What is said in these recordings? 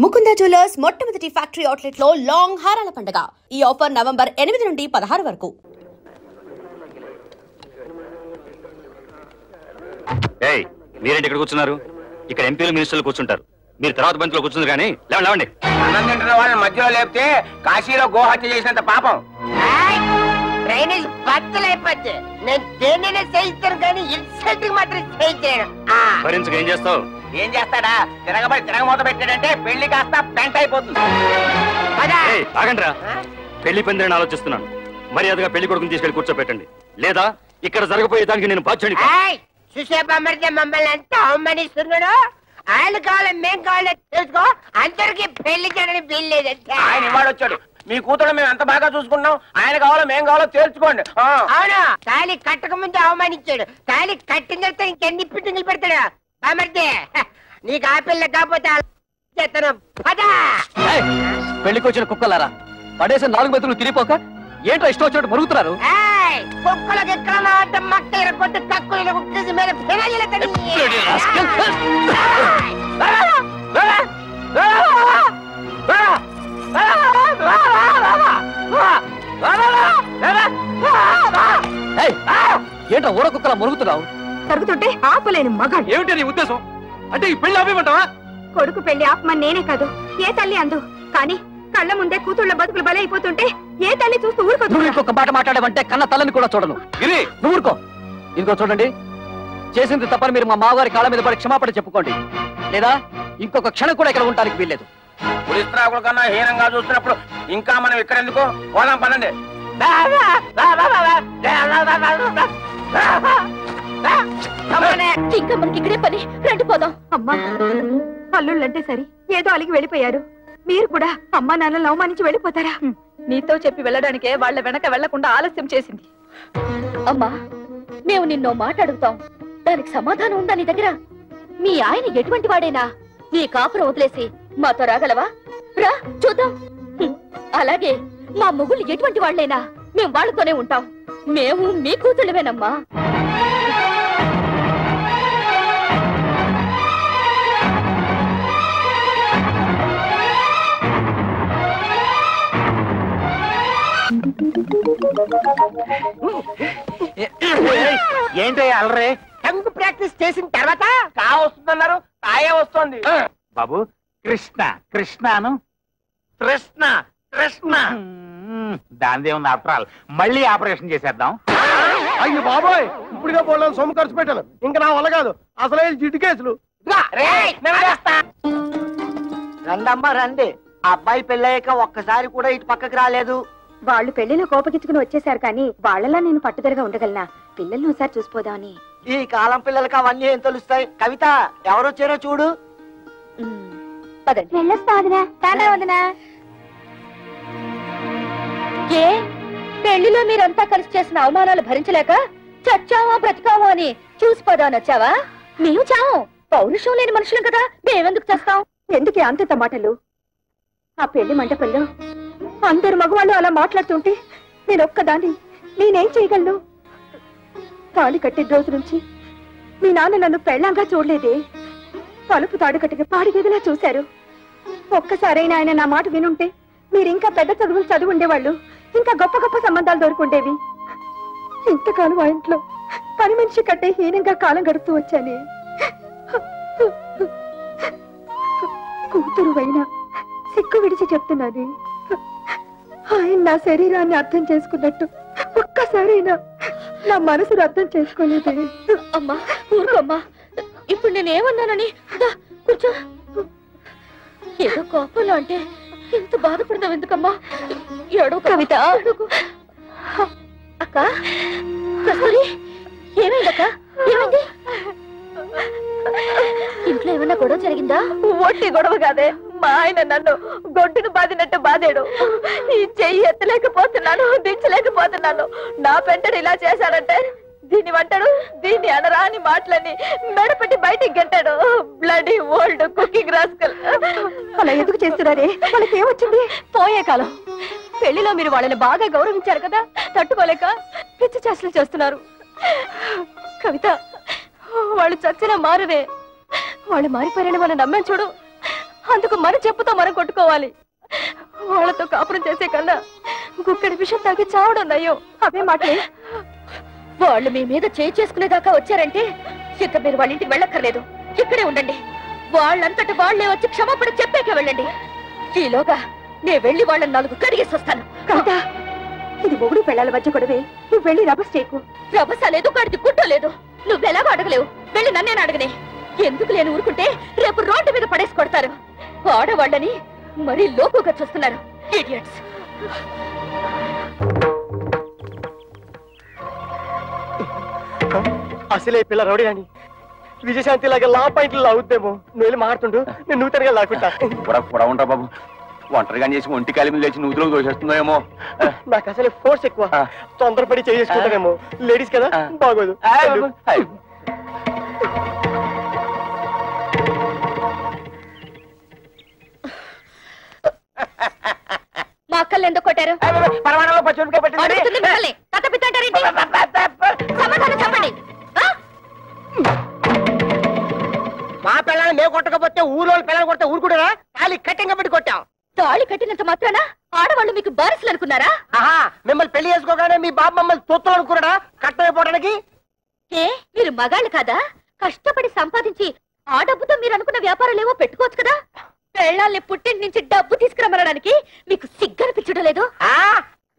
Mukunda jewellers మొట్టమొదటి factory outlet లో long హారాల పండుగ. ఈ ఆఫర్ నవంబర్ 8 నుండి 16 వరకు. మీరేంటి ఇక్కడ కూర్చున్నారు? ఇక్కడ ఎంపీలు మినిస్టర్లు కూర్చుంటారు. మీరు తర్వాత బంతిలో కూర్చుంది కానీ లేవండి. అన్నం తింటున్న వాళ్ళని మధ్యలో లేపితే కాశీలో గోహత్య చేసినంత పాపం. డ్రైనేజ్ బద్దలైపోతే నేను దేన్నైనా చేయిస్తాను కానీ ఇన్సల్ట్ మాత్రం చేయించాను. భరించక ఏం చేస్తావు? ఏం చేస్తాడా? తిరగమూత పెట్టాడంటే పెళ్లి కాస్త పెంట అయిపోతుంది. ఆగండ్రా, పెళ్లి పందిరని ఆలోచిస్తున్నాను. మర్యాదగా పెళ్లి కొడుకుని తీసుకెళ్లి కూర్చోబెట్టండి, లేదా ఇక్కడ జరగబోయే దానికి నేను బాధ్యుడిని. చూసే బొమ్మడితే మమ్మల్ని అంతా అవమానిస్తున్నాడు. ఆయన కావాలి మేం కావాలి తెలుసుకో. అందరికి పెళ్లి చేయడానికి వీల్లేదంటే ఆయన ఇవాడు వచ్చాడు. మీ కూతురు మేము ఎంత బాగా చూసుకున్నాం. ఆయన కావాలో మేం కావాలో తేల్చుకోండి. అవును, తాళి కట్టక ముందు అవమానించాడు. తాళి కట్టిన తర్వాత ఇంకెన్ని పిట్టింగులు పెడతాడు. బామర్దే నీకు ఆ పిల్ల కాకపోతే పెళ్లికి వచ్చిన కుక్కలారా, పడేసిన 4 మెతులు తిరిగిపోక ఏంటో ఇష్టం వచ్చినట్టు మరుగుతున్నారు. కుక్కలకి ఎక్కడ మక్క కొట్టి కక్కులు మీద ఏంటో ఊర కుక్కలా మురుగుతున్నావు? తరుగుతుంటే ఆపలేని మగాడు. ఏమిటి నీ ఉద్దేశం? అంటే ఈ పెళ్లి ఆపేమంటావా? కొడుకు పెళ్లి ఆపమని నేనే కాదు, ఏ తల్లి అందు. కానీ కళ్ళ ముందే కూతుళ్ళ బతుకులు బలైపోతుంటే ఏ తల్లి చూస్తూ ఊరుకో. నువ్వు ఇంకొక మాట మాట్లాడమంటే కన్న తల్లిని కూడా చూడను. గిరి, నువ్వు ఊరుకో. ఇంకో చూడండి, చేసింది తప్పని మీరు మా మామగారి కాళ్ళ మీద పడి క్షమాపణ చెప్పుకోండి, లేదా ఇంకొక క్షణం కూడా ఇక్కడ ఉండడానికి వీల్లేదు. పులిస్త్రాకుల కన్నా హీనంగా చూస్తున్నప్పుడు ఇంకా మనం ఇక్కడ ఎందుకు? పోదాం పనండి. ఇంకా మనకి ఇక్కడే పని, రండి పోదాం. అమ్మా, అల్లుళ్ళంటే సరి ఏదో అలిగి వెళ్ళిపోయారు. మీరు కూడా అమ్మా నాన్నలు అవమానించి వెళ్ళిపోతారా? నీతో చెప్పి వెళ్ళడానికే వాళ్ళ వెనక వెళ్లకుండా ఆలస్యం చేసింది. అమ్మా, మేము నిన్నో మాట అడుగుతాం, దానికి సమాధానం ఉందా నీ దగ్గర? మీ ఆయన ఎటువంటి వాడేనా? నీ కాపురం వదిలేసి మాతో రాగలవా? రా చూద్దాం. అలాగే మా మొగుళ్ళు ఎటువంటి వాళ్లైనా మేము వాళ్ళతోనే ఉంటాం. మేము మీ కూతుళ్ళవేనమ్మా. ఏంటో అలరే? టంగ్ ప్రాక్టీస్ చేసిన తర్వాత కా వస్తుందన్నారు, కాయే వస్తుంది. బాబు, కృష్ణ కృష్ణను కృష్ణ కృష్ణ దానిదే ఉంది. ఆఫ్టర్ మళ్ళీ ఆపరేషన్ చేసేద్దాం. అయ్యి బాబోయ్, ఇప్పుడుగా పోలేదు, సొమ్ము ఖర్చు పెట్టాను. ఇంకా నా వల్ల కాదు, అసలే జిడ్డు కేసులు. రండమ్మా రండి. అబ్బాయి పెళ్ళయ్యాక ఒక్కసారి కూడా ఇటు పక్కకి రాలేదు. వాళ్ళు పెళ్లిలో కోపగించుకుని వచ్చేసారు, కానీ వాళ్ళలా నేను పట్టుదలగా ఉండగలనా? పిల్లల్ని ఒకసారి చూసిపోదామని. ఈ కాలం పిల్లలకి అవన్నీ ఏం తెలుస్తాయి? కవిత, ఎవరొచ్చారో చూడు. ఏ పెళ్లిలో మీరంతా కలిసి చేసిన అవమానాలు భరించలేక చచ్చావా బ్రతికావా అని చూసిపోదామని వచ్చావా? మేము చావు, పౌరుషం లేని మనుషులం కదా, మేమెందుకు చేస్తాం? ఎందుకే అంత మాటలు? ఆ పెళ్లి మంటపంలో అందరు మగవాళ్ళు అలా మాట్లాడుతుంటే నేనొక్కదాన్ని నేనేం చేయగలను? తాళి కట్టిన రోజు నుంచి మీ నాన్న నన్ను పెళ్ళంగా చూడలేదే. తలుపు తాడు కట్టిన పాడిగదిలా చూశారు. ఒక్కసారైనా ఆయన నా మాట వినుంటే మీరింకా పెద్ద చదువులు చదువు ఉండేవాళ్ళు, ఇంకా గొప్ప గొప్ప సంబంధాలు దొరుకుండేవి. ఇంతకాలం ఆ ఇంట్లో పని మనిషి కట్టే హీనంగా కాలం గడుపుతూ వచ్చానే. కూతురు అయినా సిక్కు విడిచి చెప్తున్నది, ఆయన నా శరీరాన్ని అర్థం చేసుకున్నట్టు ఒక్కసారైనా నా మనసును అర్థం చేసుకోలేదే. అమ్మా ఊరుకోమ్మా, ఇప్పుడు నేనేమన్నానని? కూర్చో. ఏదో కోపంలో అంటే ఎంత బాధపడతావు ఎందుకమ్మా? ఏడో కవిత. అక్క కస్తూరి, ఏమైందక్క? ఏమైంది? ఇంట్లో ఏమన్నా గొడవ జరిగిందా? ఒట్టి గొడవ కాదే, మా ఆయన నన్ను గొడ్డును బాదినట్టు బాధాడు. ఈ చెయ్యి ఎత్తలేకపోతున్నాను, దించలేకపోతున్నాను. నా పెంటను ఇలా చేశాడంటే దీన్ని వంటాడు, దీన్ని అనరా అని మాటలని మెడపెట్టి బయటికి గంటాడు. Bloody old cooking rascal. అలా ఎందుకు చేస్తున్నారే? వాళ్ళకి ఏమొచ్చింది? పోయే కాలం. పెళ్లిలో మీరు వాళ్ళని బాగా గౌరవించారు కదా, తట్టుకోలేక పిచ్చి చేష్టలు చేస్తున్నారు. కవిత, వాళ్ళు చచ్చినా మారరే. వాళ్ళు మారిపోయారని మనం నమ్మాను చూడు, అందుకు మన చెప్పుతో మనం కొట్టుకోవాలి. వాళ్ళతో కాపురం చేసే కన్నా గుక్కడి విషయం తాగి చావడం నయ్యో. అవే మాటలే. వాళ్ళు మీ మీద చేసుకునేదాకా వచ్చారంటే ఇక మీరు వాళ్ళ ఇంటికి వెళ్ళక్కర్లేదు, ఇక్కడే ఉండండి. వాళ్ళంతట వాళ్లే వచ్చి క్షమాపణ చెప్పాకే వెళ్ళండి. ఈలోగా నేను వెళ్ళి వాళ్ళని 4 కడిగేసి వస్తాను. కాదా, ఇది మొగుడు పెళ్ళాల మధ్య గొడవే. నువ్వు వెళ్ళి రభస చేయకు. రభస లేదు, కడిది గుడ్డ లేదు. నువ్వెలాగో అడగలేవు, వెళ్ళి నన్నేను అడగనే. ఎందుకు లేని ఊరుకుంటే రేపు రోడ్డు మీద పడేసి కొడతారు. ఆడవాళ్ళని మరీ లోకుగా చూస్తున్నారు. ఇడియట్స్. అసలే పిల్ల రౌడీ అని విజయశాంతి లాగా లా పాయింట్లు లాగుద్దేమో. నువ్వు వెళ్ళి మారుతుండు, నేను నూతనగా లాక్కుంటా. కూడా ఉంటా బాబు. ఒంటరిగా చేసి ఒంటి కాలి లేచి నూతులకు దోషేస్తుందో ఏమో. నాకు అసలే ఫోర్స్ ఎక్కువ, తొందరపడి చేసుకుంటానేమో. లేడీస్ కదా, బాగోదు. మా అక్కల్ని ఎందుకు కొట్టారు? పరమాణంలో పచ్చిమిరపకాయ పెట్టింది. సమాధానం చెప్పండి. మా పిల్లల్ని మేము కొట్టకపోతే ఊళ్ళో పిల్లలు కొడితే ఊరుకుంటారా? తాళి కట్టింగా పెట్టి కొట్టాం. తాళి కట్టినంత మాత్రాన ఆడవాళ్ళు మీకు బారిసలు అనుకున్నారా? ఆహా, మిమ్మల్ని పెళ్లి చేసుకోగానే మీ బాబు మమ్మల్ని తొత్తులు అనుకున్నాడా కట్టమైపోవడానికి? ఏ మీరు మగాళ్ళు కాదా? కష్టపడి సంపాదించి ఆ డబ్బుతో మీరు అనుకున్న వ్యాపారాలేవో పెట్టుకోవచ్చు కదా. పెళ్ళాల్ని పుట్టింటి నుంచి డబ్బు తీసుకురమ్మనడానికి మీకు సిగ్గనిపించడం లేదు?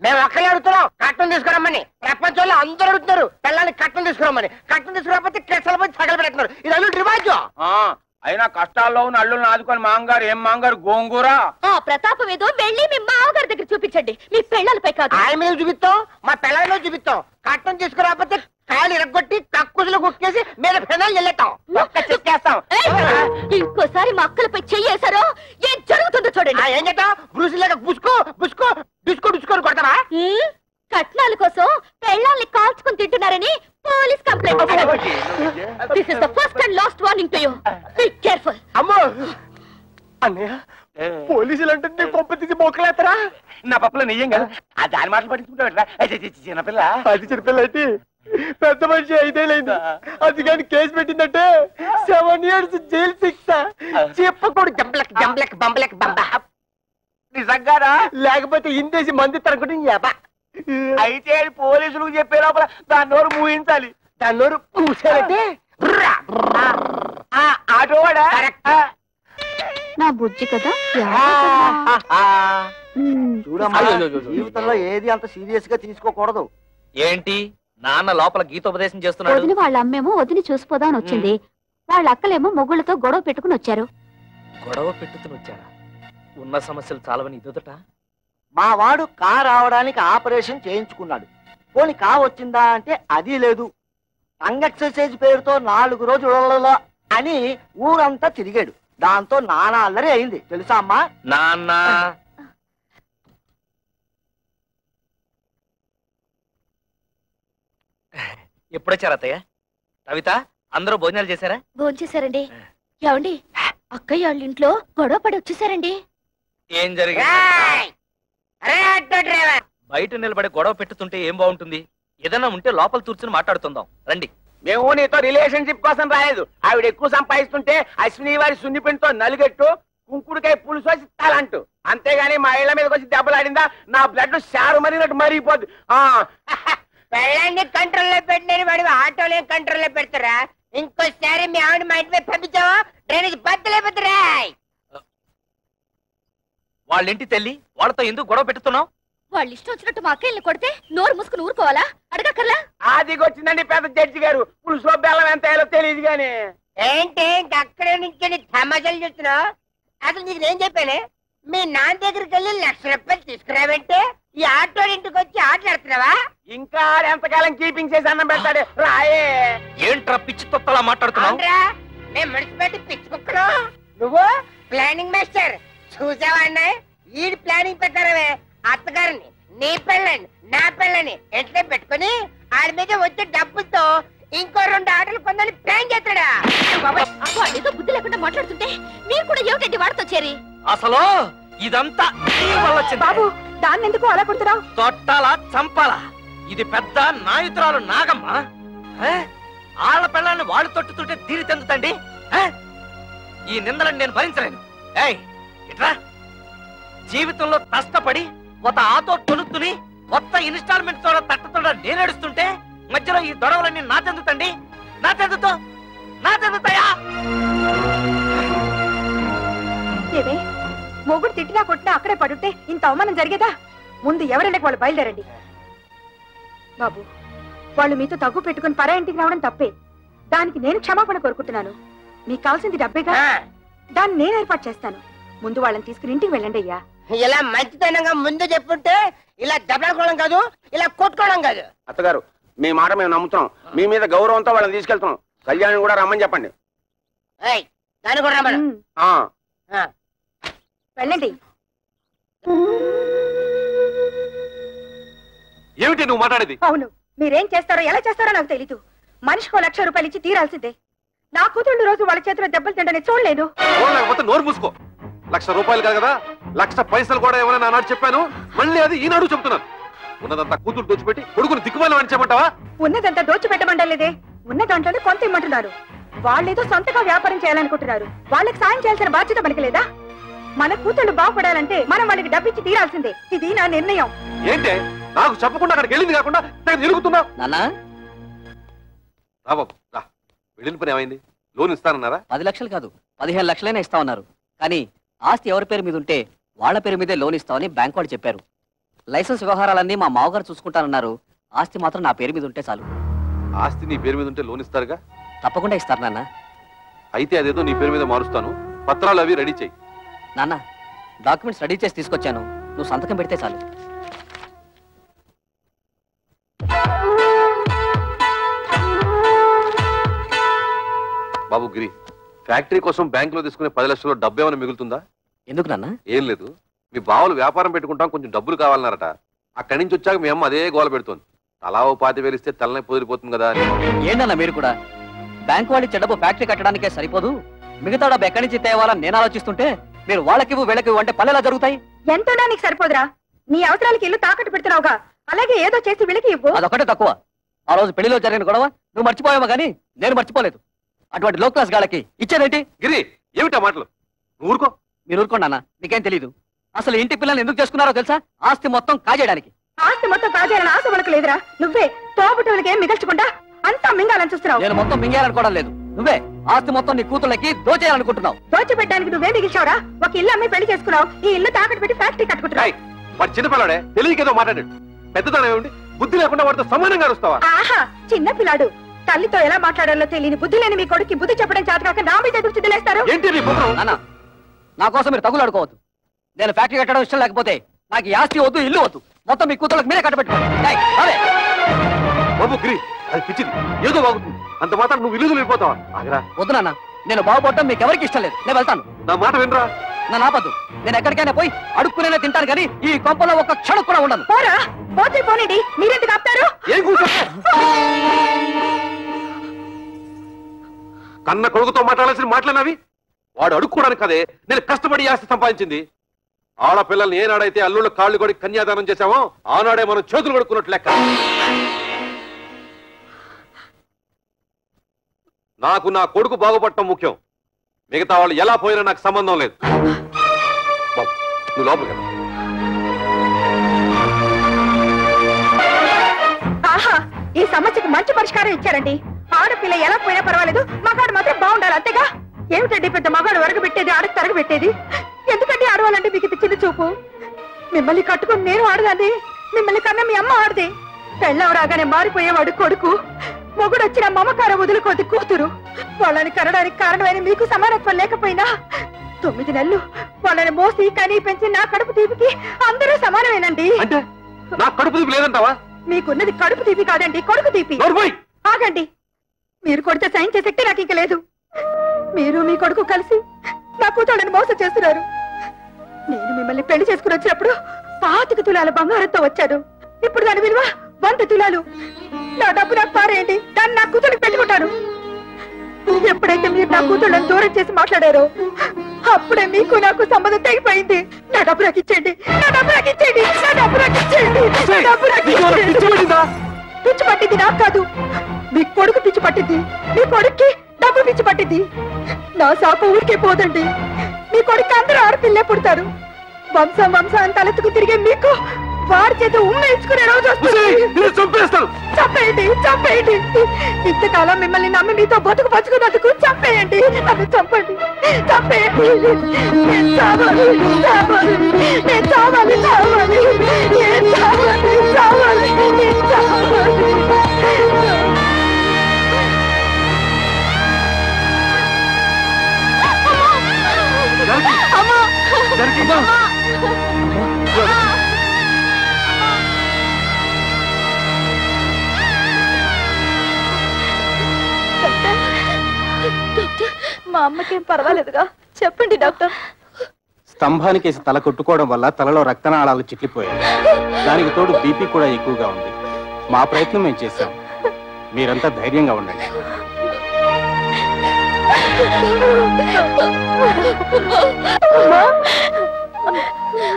మేము ఒక్కలే అడుగుతున్నాం కట్టం తీసుకురమ్మని. ప్రపంచంలో అందరూ అడుగుతున్నారు పిల్లల్ని కట్టం తీసుకురమ్మని. కట్టం తీసుకురాకపోతే కెసలు పోయి తగలు పెడుతున్నారు. ఇది అల్లు రివాజు. అయినా కష్టాల్లో ఉన్న అల్లుల్ని ఆదుకొని మాంగారు ఏం మాంగారు గోంగూర. ఆ ప్రతాపం ఏదో వెళ్ళి మీ మామగారి దగ్గర చూపించండి, మీ పెళ్ళాలపై కాదు. ఆయన మీద చూపిస్తాం, మా పిల్లల మీద చూపిస్తాం. కట్టం తీసుకురాకపోతే కాయలు ఇరగొట్టి కక్కుసులు కుక్కేసి మీద పెనాలు వెళ్ళేస్తాం. చెక్కేస్తాం. ఇంకోసారి మా అక్కలపై చెయ్యేశారో ఏం జరుగుతుందో చూడండి. ఏం చేద్దాం? బ్రూసిలాగా బుసుకో బుసుకో డిస్కో డిస్కోని కొడతావా? కట్నాల కోసం పెళ్ళాల్ని కాల్చుకుని తింటున్నారని police complaint. This is the first and last warning to you. Be careful. అమ్మో అన్నయ్య, పోలీసులు అంటే కొంప తీసి మొక్కలేస్తారా? నా పప్పులో నెయ్యం కదా, ఆ దాని మాటలు పట్టించుకుంటా. చిన్నపిల్ల. అది చిన్నపిల్ల అయితే పెద్ద మనిషి 5 ఏళ్ళైంది. అది కానీ కేసు పెట్టిందంటే 7 years జైలు శిక్ష. చెప్పకూడదు. జంబలక్ జంబలక్ బంబలక్ బంబ. నిజంగానా? లేకపోతే ఇందేసి మంది తరగడం. అయితే పోలీసులకు చెప్పే లోపల దాని నోరు మూయించాలి. దాని నోరు పూసారంటే ఆటోవాడా? నా బుజ్జి కదా. చూడమ్మా, జీవితంలో ఏది అంత సీరియస్ గా తీసుకోకూడదు. ఏంటి నాన్న లోపల గీతోపదేశం చేస్తున్నాడు? వదిన వాళ్ళ అమ్మేమో వదిలి చూసిపోదామని వచ్చింది. వాళ్ళ అక్కలేమో మొగుళ్ళతో గొడవ పెట్టుకుని వచ్చారు. గొడవ పెట్టుకుని వచ్చారా? ఉన్న సమస్యలు చాలవని ఇదొదట. మా వాడు కార్ రావడానికి ఆపరేషన్ చేయించుకున్నాడు. పోనీ కా వచ్చిందా అంటే అది లేదు. టంగ్ ఎక్సర్సైజ్ పేరుతో 4 రోజుల అని ఊరంతా తిరిగాడు. దాంతో నానా అల్లరి అయింది తెలుసా అమ్మా? నాన్న ఎప్పుడొచ్చారు అత్తయ్య? కవిత, అందరూ భోజనాలు చేశారా? భోంచేశారండి. ఏమండి, అక్కయ్య వాళ్ళ ఇంట్లో గొడవ పడి వచ్చేసారండి. ఏం జరిగింది? బయట నిలబడి గొడవ పెట్టుతుంటే ఏం బాగుంటుంది? ఏదైనా ఉంటే లోపల కూర్చుని మాట్లాడుతుందాం రండి. మేము నీతో రిలేషన్షిప్ కోసం రాలేదు. ఆవిడ ఎక్కువ సంపాదిస్తుంటే అశ్విని వారి సున్నిపిండితో నలుగెట్టు కుంకుడుకాయ పులుసు వచ్చి తలంటూ. అంతేగాని మా ఇళ్ల మీదకి వచ్చి దెబ్బలాడిందా నా బ్లడ్ షారు మరినట్టు మరిగిపోద్ది. పెళ్ళాన్ని కంట్రోల్లో పెట్టిన వాడు ఆటోలే కంట్రోల్లో పెడతారా? ఇంకోసారి మీ ఆవిడ మా ఇంటి మీద పంపించావా డ్రైనేజ్ బద్దలేపోతారా? వాళ్ళింటి తెల్లి వాళ్ళతో ఎందుకు గొడవ పెట్టుతున్నావు? వాళ్ళు ఇష్టం వచ్చినట్టు మా అక్కయ్యని కొడితే నోరు మూసుకుని ఊరుకోవాలా? అడగక్కర్లా? ఆదిగొచ్చిందండి పెద్ద జడ్జి గారు. పులుసులో బెల్లం ఎంత అయ్యాలో తెలియదు గాని. ఏంటి అక్కడే నుంచి తమాషాలు చూస్తున్నావు? అసలు నీకు నేను చెప్పానే, మీ నాన్న దగ్గరికి వెళ్ళి 1,00,000 రూపాయలు తీసుకురావంటే ఈ ఆటో ఇంటికి వచ్చి ఆటలాడుతున్నావా? ఇంకా ఎంతకాలం కీపింగ్ చేసి అన్నం పెడతాడు రాయే. ఏంట్రా పిచ్చి తొత్తలా మాట్లాడుతున్నావు? మేము మున్సిపాలిటీ పిచ్చి కుక్కలు, నువ్వు ప్లానింగ్ మాస్టర్. చూసావా అన్నయ్య, ఈ ప్లానింగ్ ప్రకారమే అత్తగారిని నీ పెళ్ళని నా పెళ్ళని ఎట్లా పెట్టుకుని ఆడి మీద వచ్చే డబ్బుతో ఇంకో 2 ఆటలు కొందని ప్లాన్ చేస్తాడా? వాడేదో బుద్ధి లేకుండా మాట్లాడుతుంటే మీరు కూడా ఏమిటండి వాడితో చేరి? అసలు ఇదంతా బాబు, దాన్ని ఎందుకు అలా కొడుతున్నావు? తొట్టాలా చంపాలా? ఇది పెద్ద నాయుతురాలు నాగమ్మ. ఆళ్ల పిల్లల్ని వాళ్ళు తొట్టుతుంటే తీరి చెందుతండి. ఈ నిందలను నేను భరించలేను. ఇట్రా జీవితంలో కష్టపడి ఒక ఆటో తొలుతుని కొత్త ఇన్స్టాల్మెంట్ తో తట్టతో నేను ఏడుస్తుంటే మధ్యలో ఈ దొడవలన్నీ నా చెందుతండి నా చెందుతాయా ఏమే మొగుడు తిట్టినా కొట్టినా అక్కడే పడుంటే ఇంత అవమానం జరిగేదా? ముందు ఎవరైనా వాళ్ళు బయలుదేరండి. బాబు, వాళ్ళు మీతో తగ్గు పెట్టుకుని పరా ఇంటికి రావడం తప్పే. దానికి నేను క్షమాపణ కోరుకుంటున్నాను. మీకు కావాల్సింది డబ్బేగా, దాన్ని నేను ఏర్పాటు చేస్తాను. ముందు వాళ్ళని తీసుకుని ఇంటికి వెళ్ళండి అయ్యా. ఇలా మంచితనంగా ముందు చెప్పుంటే ఇలా దెబ్బలాడుకోవడం కాదు, ఇలా కొట్టుకోవడం కాదు. అత్తగారు, మీ మాట మేము నమ్ముతున్నాం. మీ మీద గౌరవంతో వాళ్ళని తీసుకెళ్తున్నాం. కళ్యాణ్ కూడా రమ్మని చెప్పండి. దాన్ని కూడా రమ్మను. వెళ్ళండి. ఏమిటి నువ్వు మాట్లాడేది? అవును, మీరేం చేస్తారో ఎలా చేస్తారో నాకు తెలీదు. మనిషికి 1,00,000 రూపాయలు ఇచ్చి తీరాల్సిందే. నా కూతుళ్ళు రోజు వాళ్ళ చేతిలో దెబ్బలు తింటని చూడలేదు. లేకపోతే నోరు మూసుకో. 1,00,000 రూపాయలు కాదు కదా, 1,00,000 పైసలు కూడా ఏమైనా నాడు చెప్పాను. మళ్ళీ అది ఈనాడు చెప్తున్నాను. ఉన్నదంతా కూతురు దోచిపెట్టి కొడుకుని దిక్కుమాలి అనిచేమంటావా? ఉన్నదంతా దోచిపెట్టమంటలేదే, ఉన్న దాంట్లోనే కొంత ఇమ్మంటున్నారు. వాళ్ళేదో సొంతగా వ్యాపారం చేయాలనుకుంటున్నారు. వాళ్ళకి సాయం చేయాల్సిన బాధ్యత మనకి లేదా? మన కూతుళ్ళు బాగుపడాలంటే మనం వాళ్ళకి డబ్బిచ్చి తీరాల్సిందే. ఇది నా నిర్ణయం. ఏంటే నాకు చెప్పకుండా అక్కడికి వెళ్ళింది కాకుండా తిరుగుతున్నావు? నాన్న రాబాబు రా, వెళ్ళిన పని ఏమైంది? లోన్ ఇస్తానన్నారా? 10 లక్షలు కాదు 15 లక్షలైనా ఇస్తామన్నారు. కానీ ఆస్తి ఎవరి పేరు మీద ఉంటే వాళ్ళ పేరు మీదే లోన్ ఇస్తామని బ్యాంక్ వాళ్ళు చెప్పారు. లైసెన్స్ వ్యవహారాలన్నీ మా మామగారు చూసుకుంటానన్నారు. ఆస్తి మాత్రం నా పేరు మీద ఉంటే చాలు. ఆస్తి నీ పేరు మీద ఉంటే లోన్ ఇస్తారుగా? తప్పకుండా ఇస్తారు నాన్న. అయితే అదేదో నీ పేరు మీద మారుస్తాను. పత్రాలు అవి రెడీ చేయి. నాన్న, డాక్యుమెంట్స్ రెడీ చేసి తీసుకొచ్చాను. నువ్వు సంతకం పెడితే చాలు. బాబు గిరి, ఫ్యాక్టరీ కోసం బ్యాంకులో తీసుకునే 10 లక్షల్లో డబ్బు ఏమైనా మిగులుతుందా? ఎందుకు నాన్న? ఏం లేదు, మీ బావులు వ్యాపారం పెట్టుకుంటాం, కొంచెం డబ్బులు కావాలన్నారట. అక్కడి నుంచి వచ్చాక మీ అమ్మ అదే గోల పెడుతోంది. తలా ఓ 25,000 ఇస్తే తలనే పొదిరిపోతుంది కదా అని. ఏంటన్నా మీరు కూడా? బ్యాంకు వాళ్ళు ఇచ్చే డబ్బు ఫ్యాక్టరీ కట్టడానికే సరిపోదు, మిగతా డబ్బు ఎక్కడి నుంచి తేవాలని నేను ఆలోచిస్తుంటే మీరు వాళ్ళకివ్వు వీళ్ళకివ్వు అంటే పల్లెలా జరుగుతాయి? ఎంతోనా నీకు సరిపోదురా? నీ అవసరాలకి ఇల్లు తాకట్టు పెడుతున్నావుగా, అలాగే ఏదో చేసి వీళ్ళకి ఇవ్వు. అదొకటే తక్కువ. ఆ రోజు పెళ్లిలో జరిగిన గొడవ నువ్వు మర్చిపోయావా కానీ నేను మర్చిపోలేదు. అటువంటి లో క్లాస్ గాళ్ళకి ఇచ్చేదేంటి? గిరి, ఏమిటా మాటలు? నువ్వు ఊరుకో. మీరు ఊరుకోండి అన్న, మీకేం తెలీదు. అసలు ఇంటి పిల్లల్ని ఎందుకు చేసుకున్నారో తెలుసా? ఆస్తి మొత్తం కాజేయడానికి. ఆస్తి మొత్తం కాజేయాలని ఆశ మనకు లేదురా. నువ్వే తోబుట్టులకి ఏం మిగల్చకుండా అంతా మింగాలని చూస్తున్నావు. నేను మొత్తం మింగేయాలనుకోవడం లేదు. నువ్వే ఆస్తి మొత్తం నీ కూతుళ్ళకి దోచేయాలనుకుంటున్నావు. దోచిపెట్టడానికి నువ్వే మిగిల్చావురా. ఒక ఇల్లు అమ్మి పెళ్లి చేసుకున్నావు. ఈ ఇల్లు తాకట్టు పెట్టి ఫ్యాక్టరీ కట్టుకుంటున్నావు. వాడు చిన్నపిల్లాడే, తెలియకేదో మాట్లాడాడు. పెద్దతనం ఏమిటి? బుద్ధి లేకుండా వాడితో సమానంగా అరుస్తావా? ఆహా, చిన్న పిల్లాడు. తల్లితో ఎలా మాట్లాడాలో తెలియని బుద్ధి లేని మీ కొడుకు బుద్ధి చెప్పడం చేతకాక నా మీద ఎదురు చిద్దులేస్తారు. నా కోసం మీరు తగులాడుకోవద్దు. నేను ఫ్యాక్టరీ కట్టడం ఇష్టం లేకపోతే నాకు ఈ ఆస్తి వద్దు, ఇల్లు వద్దు. మొత్తం మీ కూతుళ్ళకి మీరే కట్టబెట్టుకోండి. బాబు గిరి, అది పిచ్చిది, ఏదో బాగుతుంది. అంత మాత్రం నువ్వు ఇల్లు వెళ్ళిపోతావా? ఆగరా. వద్దు నాన్న, నేను బాగుపడటం మీకు ఎవరికి ఇష్టం లేదు. నేను వెళ్తాను. నా మాట వినరా? నా నాపద్దు. నేను ఎక్కడికైనా పోయి అడుక్కునే తింటాను కానీ ఈ కొంపలో ఒక్క క్షణం కూడా ఉండను. పోరా, పోతే పోనండి. మీరెందుకు ఆపుతారు? ఏం కూర్చో? కన్న కొడుకుతో మాట్లాడాల్సిన మాటలన్నవి. వాడు అడుక్కోవడానికి కదే నేను కష్టపడి ఆస్తి సంపాదించింది. ఆడపిల్లల్ని ఏనాడైతే అల్లుళ్ళ కాళ్ళు కొడి కన్యాదానం చేశామో ఆనాడే మనం చేతులు కొడుకున్నట్లు లెక్క. నాకు నా కొడుకు బాగుపడటం ముఖ్యం. మిగతా వాళ్ళు ఎలా పోయినా నాకు సంబంధం లేదు. బాబు, నువ్వు లోపలికి వెళ్ళు. ఆహా, ఈ సమస్యకు మంచి పరిష్కారం ఇచ్చారండి. ఆడపిల్ల ఎలా పోయినా పర్వాలేదు, మగాడు మాత్రం బాగుండాలి, అంతేగా? ఏమిటండి పెద్ద మగాడు వరకు పెట్టేది, ఆడకు తరగ పెట్టేది? ఎందుకంటే ఆడవాలంటే మీకు ఇది చిన్న చూపు? మిమ్మల్ని కట్టుకుని నేను ఆడదాన్ని, మిమ్మల్ని కన్నా మీ అమ్మ ఆడదే. పెళ్ళం రాగానే మారిపోయేవాడు కొడుకు, మొగుడు వచ్చిన మమకారం వదులుకోది కూతురు. వాళ్ళని కనడానికి కారణమైన మీకు సమానత్వం లేకపోయినా 9 నెలలు వాళ్ళని మోసి కనీ పెంచి నా కడుపు తీపికి అందరూ సమానమేనండి. అంటే నా కడుపు తీపి లేదంటావా? మీకున్నది కడుపు తీపి కాదండి, కొడుకు తీపి. ఆగండి, మీరు కొడితే సైన్ చేసే శక్తి నాకు ఇంక లేదు. మీరు మీ కొడుకు కలిసి నా కూతుళ్ళని మోసం చేస్తున్నారు. నేను మిమ్మల్ని పెళ్లి చేసుకుని వచ్చినప్పుడు 25 తులాల బంగారంతో వచ్చాను. ఇప్పుడు దాని విలువ 100 తులాలు. నా డబ్బు నాకు పారేయండి, దాన్ని నా కూతుళ్ళకి పెట్టుకుంటాను. ఎప్పుడైతే మీరు నా కూతుళ్ళని దూరం చేసి మాట్లాడారో అప్పుడే మీకు నాకు సంబంధం తెగిపోయింది. నా డబ్బు నాకు ఇచ్చేయండి, నా డబ్బు నాకు ఇచ్చేయండి, నా డబ్బు నాకు ఇచ్చేయండి, నా డబ్బు నాకు ఇచ్చేయండి. పిచ్చి పట్టింది నాకు కాదు, మీ కొడుకు పిచ్చి పట్టింది. మీ కొడుక్కి డబ్బు పిచ్చి పట్టింది. నా శాప ఊరికే పోదండి. మీ కొడుకు అందరూ ఆడపిల్లే పుడతారు. వంశం వంశాన్ని తలెత్తుకు తిరిగే మీకు వారి చేత ఉమ్మేయించుకునే రోజు చంపేస్తాను. చంపేయండి, చంపేయండి. ఇంతకాలం మిమ్మల్ని నమ్మి మీతో బతుకు పంచుకున్నందుకు చంపేయండి. నన్ను చంపండి, చంపేయండి. నేను చావాలి, చావాలి, నేను చావాలి, చావాలి, నేను చావాలి, చావాలి, నేను చావాలి. అమ్మా, మా అమ్మకేం పర్వాలేదుగా? చెప్పండి డాక్టర్. స్తంభానికేసి తల కొట్టుకోవడం వల్ల తలలో రక్తనాళాలు చిట్లిపోయాయి. దానికి తోడు బీపీ కూడా ఎక్కువగా ఉంది. మా ప్రయత్నం మేము చేశాం. మీరంతా ధైర్యంగా ఉండండి.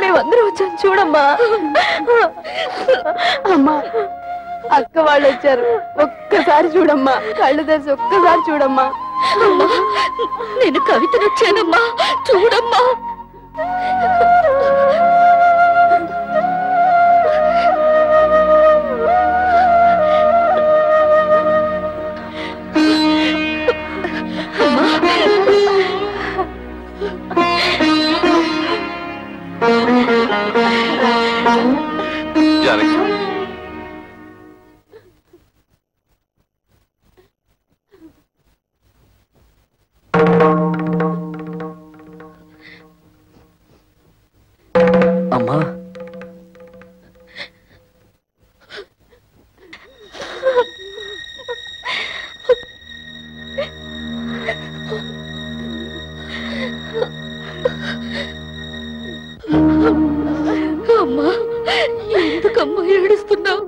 మేమందరూ వచ్చాం, చూడమ్మా. అమ్మా, అక్క వాళ్ళు వచ్చారు. ఒక్కసారి చూడమ్మా, కళ్ళు తెరిచి ఒక్కసారి చూడమ్మా. నేను కవితను వచ్చానమ్మా, చూడమ్మా. జానకి, అమ్మా, అమ్మా, ఎందుకమ్మా ఏడుస్తున్నావు?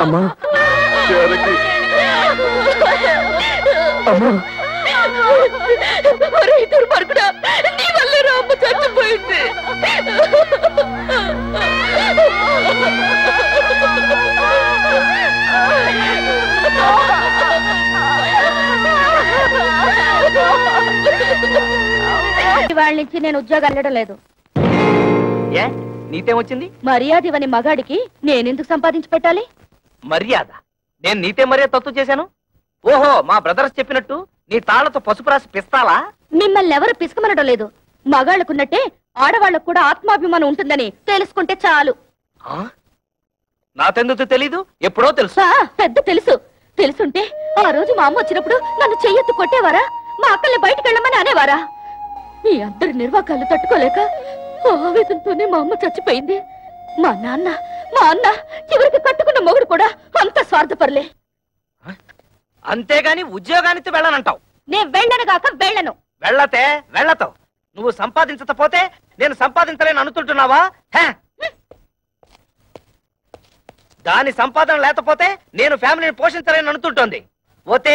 అమ్మా, అమ్మా, దుర్మార్గుడా, నీ వల్లే రామ్మ చచ్చిపోయింది. ఇవాళ నుంచి నేను ఉద్యోగం వెళ్ళడం లేదు. ఏ నీతేమొచ్చింది? మర్యాద ఇవని మగాడికి నేనెందుకు సంపాదించి పెట్టాలి? మర్యాద? నేను నీతే మర్యాద తత్తు చేశాను? ఓహో, మా బ్రదర్స్ చెప్పినట్టు నీ తాళ్లతో పసుపు రాసి పిస్తాలా? మిమ్మల్ని ఎవరు పిసుకమనడం లేదు. మగాళ్ళకున్నట్టే ఆడవాళ్లకు కూడా ఆత్మాభిమానం ఉంటుందని తెలుసుకుంటే చాలు. నాకెందుకు తెలీదు? ఎప్పుడో తెలుసు. పెద్ద తెలుసు. తెలుసుంటే ఆ రోజు మా అమ్మ వచ్చినప్పుడు నన్ను చెయ్యెత్తు కొట్టేవారా? మా అక్కల్ని బయటకు వెళ్ళమని అనేవారా? మీ అందరి నిర్వాకాలు తట్టుకోలేక ఆవేదంతోనే మా అమ్మ చచ్చిపోయింది. మా అన్న చివరికి కట్టుకున్న మొగుడు కూడా అంత స్వార్థపరలే. అంతేగాని ఉద్యోగానికి వెళ్ళనంటావు? నేను వెళ్ళనుగాక వెళ్ళను. వెళ్ళతే వెళ్ళతావు. నువ్వు సంపాదించకపోతే నేను సంపాదించలేను అనుకుంటున్నావా? దాని సంపాదన లేకపోతే నేను ఫ్యామిలీని పోషించలేను అనుకుంటోంది. ఒతే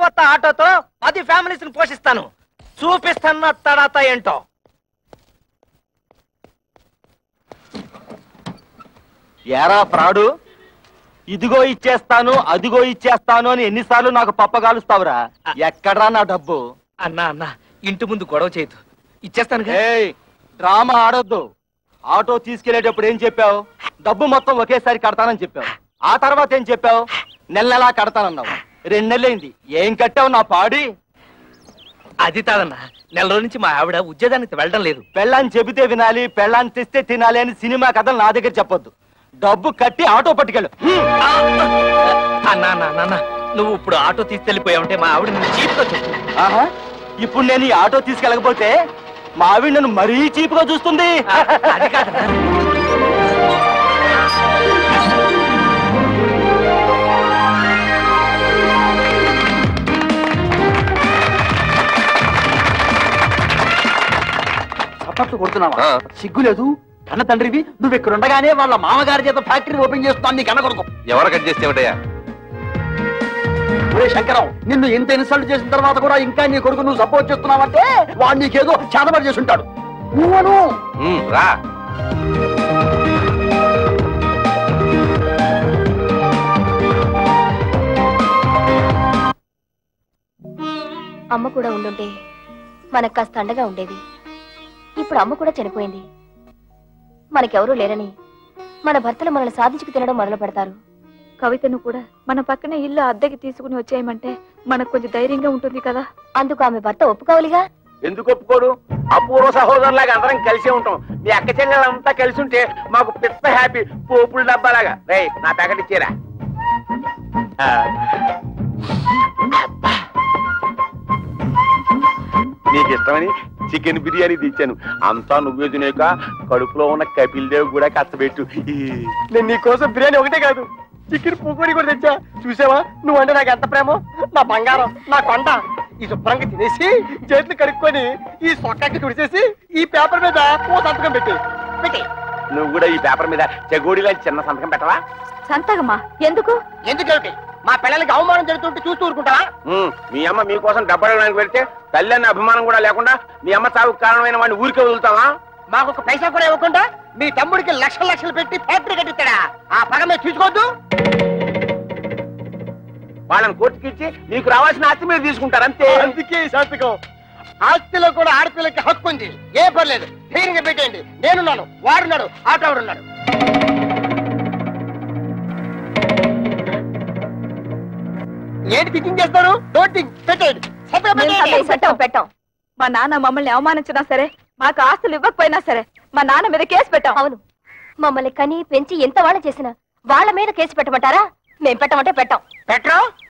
వత్త ఆటోతో 10 ఫ్యామిలీస్ ని పోషిస్తాను. చూపిస్తున్న తడాత ఏంటో. ఎరా ప్రాడు, ఇదిగో ఇచ్చేస్తాను అదిగో ఇచ్చేస్తాను అని ఎన్నిసార్లు నాకు పప్పగాలుస్తావురా? ఎక్కడ్రా నా డబ్బు? అన్నా ఇంటి ముందు గొడవ చేయదు, ఇచ్చేస్తాను. డ్రామా ఆడొద్దు. ఆటో తీసుకెళ్లేటప్పుడు ఏం చెప్పావు? డబ్బు మొత్తం ఒకేసారి కడతానని చెప్పావు. ఆ తర్వాత ఏం చెప్పావు? నెలలా కడతానన్నావు. 2 నెలలైంది, ఏం కట్టావు నా పాడి? అది కాదన్నా, నెల రోజు నుంచి మా ఆవిడ ఉద్యోగానికి వెళ్ళడం లేదు. పెళ్ళాన్ని చెబితే వినాలి, పెళ్ళాన్ని తెస్తే తినాలి అని సినిమా కథలు నా దగ్గర చెప్పొద్దు. డబ్బు కట్టి ఆటో పట్టుకెళ్ళు. అన్నా నువ్వు ఇప్పుడు ఆటో తీసుకెళ్లిపోయావంటే మా ఆవిడ జీప్తో చెప్పు. ఆహా, ఇప్పుడు నేను ఈ ఆటో తీసుకెళ్ళకపోతే మా ఆవిడ నన్ను మరీ చీపుగా చూస్తుంది. అది కాదన్నా. చప్పట్లు కొడుతున్నావా? సిగ్గులేదు? కన్న తండ్రివి నువ్వు ఇక్కడ ఉండగానే వాళ్ళ మామగారి చేత ఫ్యాక్టరీ ఓపెన్ చేస్తున్నాను నీ కన్న కొడుకు. ఎవరు కట్ చేస్తేవటయ్యా? ఒరే శంకరం, నిన్ను ఇంత ఇన్సల్ట్ చేసిన తర్వాత కూడా ఇంకా నీ కొడుకు నువ్వు సపోర్ట్ చేస్తున్నావంటే వాడు నీకేదో చేతబడి చేసి ఉంటాడు. నువ్వను రా. అమ్మ కూడా ఉండుంటే మనకు కాస్త అండగా ఉండేది. ఇప్పుడు అమ్మ కూడా చనిపోయింది. మనకెవరూ లేరని మన భర్తలు మనల్ని సాధించుకు తినడం మొదలు పెడతారు. కవితను కూడా మన పక్కన ఇల్లు అద్దెకి తీసుకుని వచ్చేయమంటే మనకు కొంచెం ధైర్యంగా ఉంటుంది కదా. అందుకు ఆమె భర్త ఒప్పుకోవాలిగా. ఎందుకు ఒప్పుకోడు? అపూర్వ సహోదరులాగా అందరం కలిసే ఉంటాం. మీ అక్క చెల్లెలంతా కలిసి ఉంటే మాకు పెద్ద హ్యాపీ. పోపుల డబ్బాలాగా. రే నా ప్యాకెట్ ఇచ్చేరా. నీకు ఇష్టమని చికెన్ బిర్యానీ తెచ్చాను. అంతా నువ్వే తినేక కడుపులో ఉన్న కపిల్ దేవ్ కూడా కష్టపెట్టు. నేను నీకోసం బిర్యానీ ఒకటే కాదు, చికెన్ పూకోడి కూడా తెచ్చా. చూసావా నువ్వంటే నాకు ఎంత ప్రేమో? నా బంగారం, నా కొండ. ఈ శుభ్రంగా తినేసి చేతులు కడుక్కొని ఈ సొక్కకి తుడిచేసి ఈ పేపర్ మీద ఓ సంతకం పెట్టి. నువ్వు కూడా ఈ పేపర్ మీద చెగోడిలా చిన్న సంతకం పెట్టవా? సంతకమా? ఎందుకు? ఎందుకేమిటి? మా పిల్లలకి అవమానం జరుగుతుంటే చూస్తూ ఊరుకుంటావా? మీ అమ్మ మీకోసం డబ్బడానికి వెళ్తే తల్లి అన్న అభిమానం కూడా లేకుండా మీ అమ్మ చావుకు కారణమైన వాడిని ఊరికే వదులుతావా? మాకు ఒక పైసా కూడా ఇవ్వకుండా మీ తమ్ముడికి లక్షలు లక్షలు పెట్టి ఫ్యాక్టరీ కట్టిస్తాడా? ఆ పగ మీరు తీసుకోవద్దు. వాళ్ళని కోర్టుకి ఇచ్చి మీకు రావాల్సిన ఆస్తి మీరు తీసుకుంటారు అంతే. అందుకే ఈ సంతకం. ఆస్తిలో కూడా ఆడపిల్లకి హక్కు ఉంది. ఏ పర్లేదు, ధైర్యంగా పెట్టేయండి. నేనున్నాను, వాడున్నాడు, ఆటోడున్నాడు. ఏంటి థింకింగ్ చేస్తారు? డోంట్ థింక్, పెట్టండి. పెట్టాం. మా నాన్న మమ్మల్ని అవమానించినా సరే, మాకు ఆస్తులు ఇవ్వకపోయినా సరే మా నాన్న మీద కేసు పెట్టాం. అవును, మమ్మల్ని కని పెంచి ఎంత వాళ్ళ చేసినా వాళ్ళ మీద కేసు పెట్టమంటారా? మేం పెట్టమంటే పెట్టాం. పెట్టరు?